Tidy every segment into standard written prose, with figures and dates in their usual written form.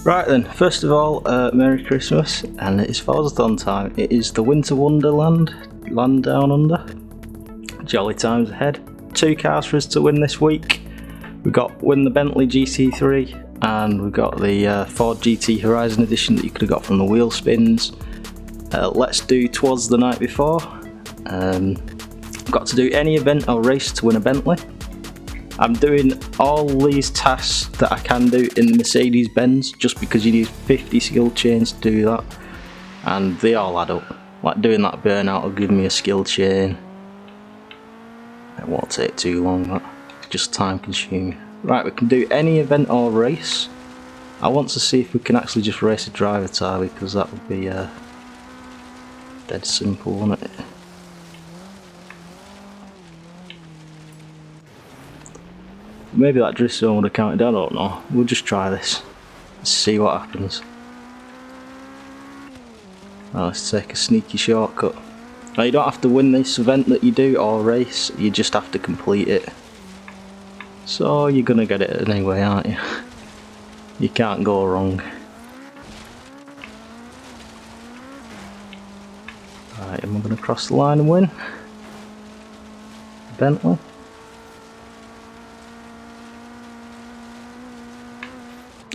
Right then, first of all, Merry Christmas, and it is Forzathon time. It is the Winter Wonderland, land down under. Jolly times ahead. 2 cars for us to win this week. We've got win the Bentley GT3, and we've got the Ford GT Horizon Edition that you could have got from the wheel spins. Let's do Twas the Night Before. Got to do any event or race to win a Bentley. I'm doing all these tasks that I can do in the Mercedes-Benz just because you need 50 skill chains to do that, and they all add up. Like doing that burnout will give me a skill chain. It won't take too long, that's just time consuming. Right, we can do any event or race. I want to see if we can actually just race a driver tire, because that would be dead simple, wouldn't it? Maybe that drift zone would have counted, I don't know. We'll just try this. Let's see what happens. Now let's take a sneaky shortcut. Now you don't have to win this event that you do or race, you just have to complete it. So you're gonna get it anyway, aren't you? You can't go wrong. Right, am I gonna cross the line and win? Bentley.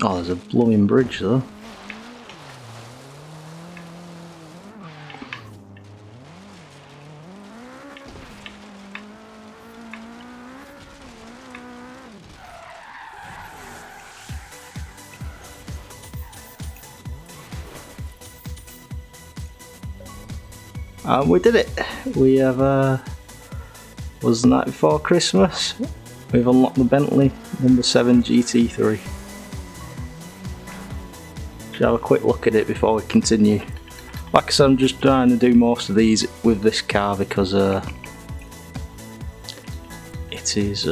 Oh, there's a blooming bridge though. We did it! We have, was the night before Christmas. We've unlocked the Bentley number 7 GT3. Should have a quick look at it before we continue. Like I said, I'm just trying to do most of these with this car because it is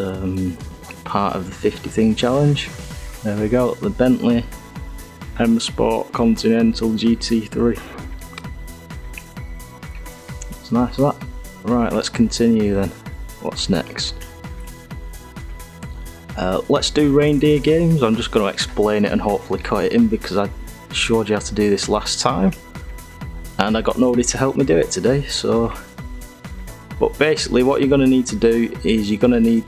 part of the 50 thing challenge. There we go, the Bentley M Sport Continental GT3. It's nice that. Right, let's continue then. What's next? Let's do Reindeer Games. I'm just going to explain it and hopefully cut it in because I showed you how to do this last time and I got nobody to help me do it today, so but basically what you're going to need to do is you're going to need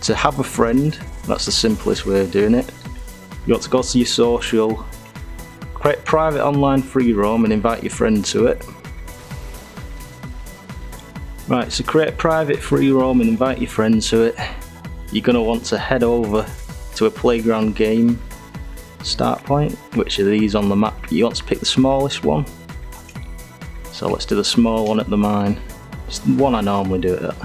to have a friend. That's the simplest way of doing it. You want to go to your social, create private online free roam and invite your friend to it. Right, so create private free roam and invite your friend to it. You're going to want to head over to a playground game start point, which are these on the map. You want to pick the smallest one, so let's do the small one at the mine. It's the one I normally do it at.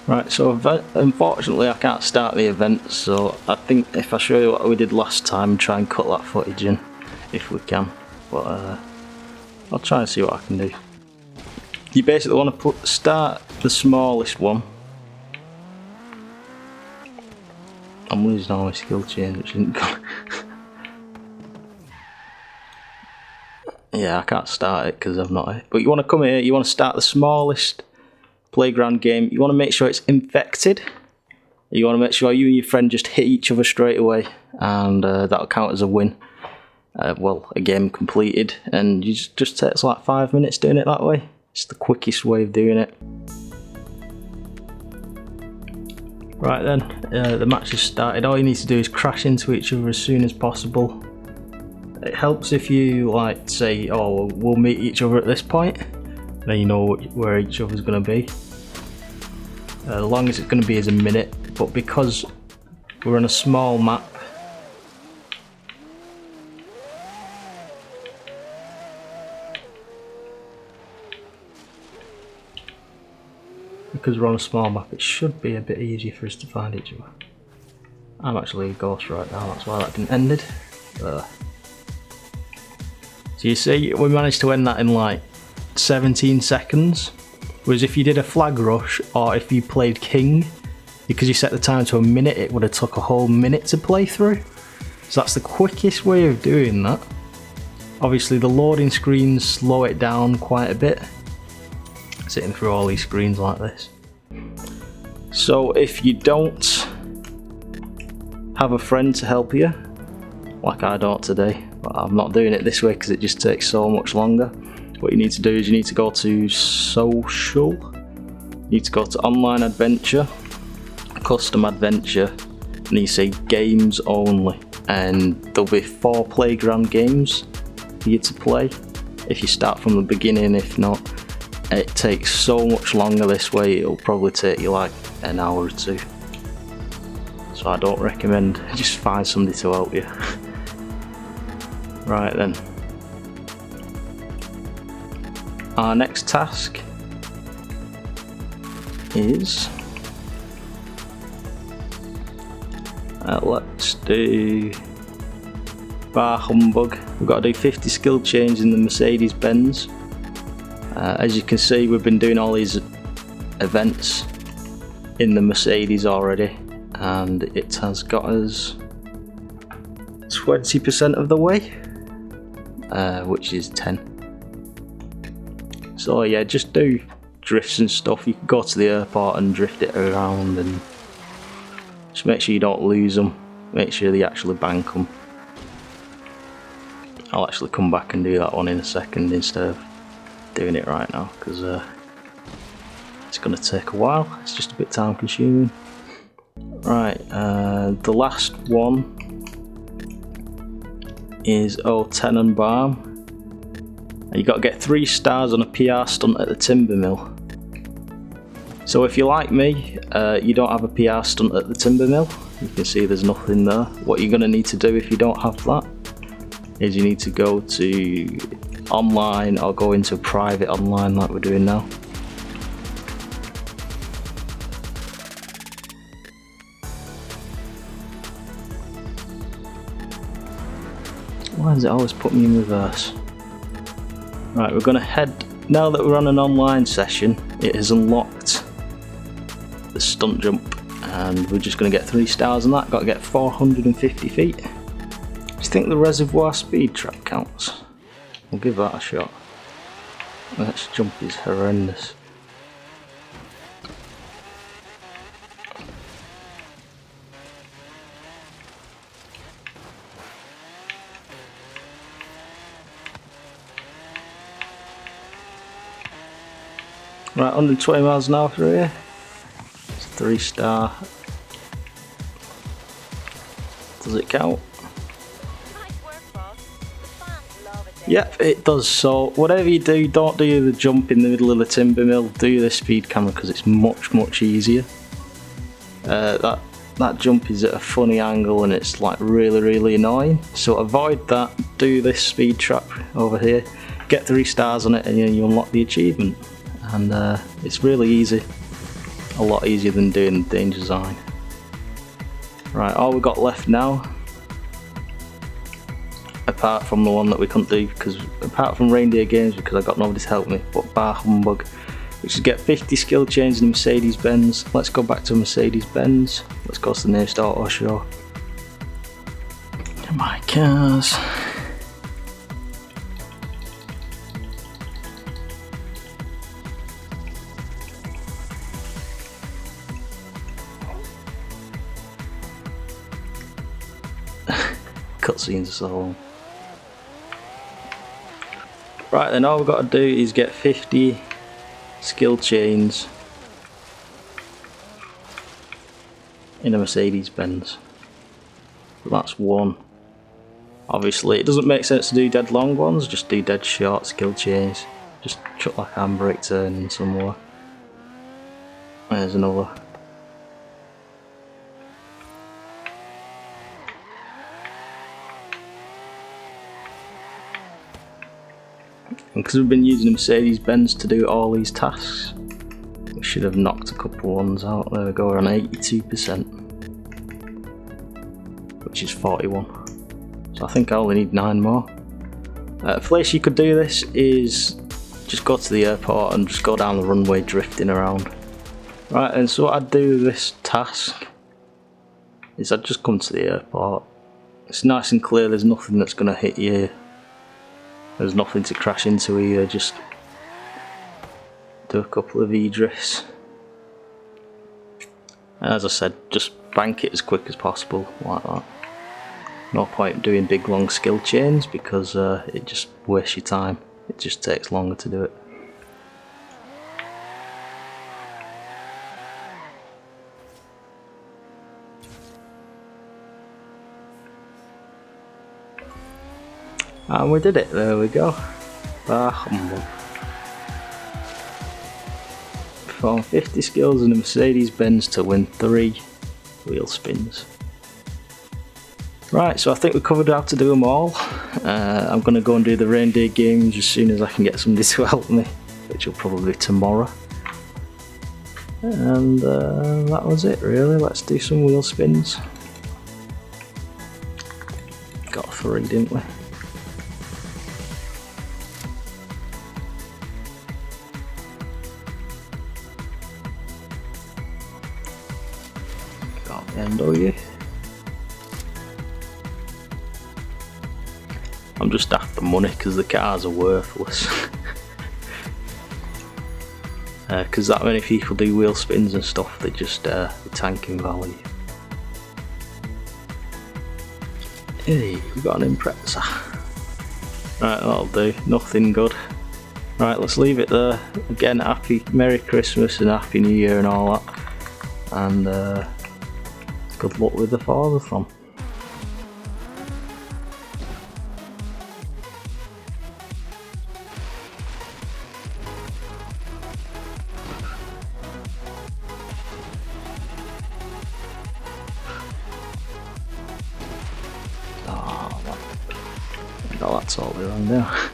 Right, so unfortunately I can't start the event, so I think if I show you what we did last time, try and cut that footage in if we can, but I'll try and see what I can do. You basically want to start the smallest one. I'm losing all my skill chains, which isn't good. Yeah, I can't start it because I've not. But you want to come here, you want to start the smallest playground game. You want to make sure it's infected. You want to make sure you and your friend just hit each other straight away, and that'll count as a win. Well, a game completed, and you just takes like 5 minutes doing it that way. It's the quickest way of doing it. Right then, the match has started. All you need to do is crash into each other as soon as possible. It helps if you like say, oh, we'll meet each other at this point. Then you know where each other's going to be. The longest it's going to be is a minute, but because we're on a small map, it should be a bit easier for us to find each other. I'm actually a ghost right now, that's why that didn't ended. So you see, we managed to end that in like 17 seconds. Whereas if you did a flag rush, or if you played King, because you set the time to a minute, it would have took a whole minute to play through. So that's the quickest way of doing that. Obviously the loading screens slow it down quite a bit, sitting through all these screens like this. So if you don't have a friend to help you, like I don't today, but I'm not doing it this way because it just takes so much longer. What you need to do is you need to go to social, you need to go to online adventure, custom adventure, and you see games only, and there'll be 4 playground games for you to play if you start from the beginning. If not, it takes so much longer this way, it'll probably take you like an hour or 2. So I don't recommend, just find somebody to help you. Right then. Our next task is, let's do bar humbug. We've got to do 50 skill change in the Mercedes Benz. As you can see, we've been doing all these events in the Mercedes already, and it has got us 20% of the way, which is 10. So yeah, just do drifts and stuff. You can go to the airport and drift it around, and just make sure you don't lose them. Make sure you actually bank them. I'll actually come back and do that one in a second instead of doing it right now, because it's going to take a while. It's just a bit time consuming. Right, the last one is Tannenbaum. You got to get 3 stars on a PR stunt at the timber mill. So if you're like me, you don't have a PR stunt at the timber mill. You can see there's nothing there. What you're going to need to do if you don't have that is you need to go to online or go into private online like we're doing now. Why does it always put me in reverse? Right, we're going to head, now that we're on an online session, it has unlocked the stunt jump, and we're just going to get 3 stars on that. Got to get 450 feet. Do you think the reservoir speed trap counts? We'll give that a shot. That jump is horrendous. Right, 120 miles an hour through here. It's 3 star. Does it count? Yep, it does. So whatever you do, don't do the jump in the middle of the timber mill. Do the speed camera because it's much easier. That jump is at a funny angle and it's like really annoying. So avoid that. Do this speed trap over here. Get 3 stars on it, and you unlock the achievement. And it's really easy. A lot easier than doing the danger zone. Right, all we've got left now, apart from the one that we couldn't do, because apart from Reindeer Games, because I got nobody to help me, but bar humbug, which is get 50 skill change in Mercedes Benz. Let's go back to Mercedes Benz. Let's go to the nearest auto show. My cars. Cutscenes are so long. Right then, all we've got to do is get 50 skill chains in a Mercedes Benz. So that's one. Obviously it doesn't make sense to do dead long ones, just do dead short skill chains. Just chuck like handbrake turning somewhere. There's another. Because we've been using a Mercedes Benz to do all these tasks, we should have knocked a couple ones out. There we go, we're on 82%, which is 41. So I think I only need 9 more. A place you could do this is just go to the airport and just go down the runway drifting around. Right, and so what I'd do with this task is I'd just come to the airport. It's nice and clear, there's nothing that's going to hit you. There's nothing to crash into either, just do a couple of E-drifts. As I said, just bank it as quick as possible, like that. No point doing big long skill chains because it just wastes your time. It just takes longer to do it. And we did it, there we go. Humbug. Perform 50 skills in a Mercedes Benz to win 3 wheel spins. Right, so I think we covered how to do them all. I'm going to go and do the Reindeer Games as soon as I can get somebody to help me, which will probably be tomorrow. And that was it really, let's do some wheel spins. Got 3, didn't we? Got the NW. I'm just after money because the cars are worthless. Because that many people do wheel spins and stuff, they just tank in value. Hey, we got an Impreza. Right, that'll do. Nothing good. Right, let's leave it there. Again, Merry Christmas and Happy New Year and all that. And good luck with the Forzathon. Oh, that's all we're on now.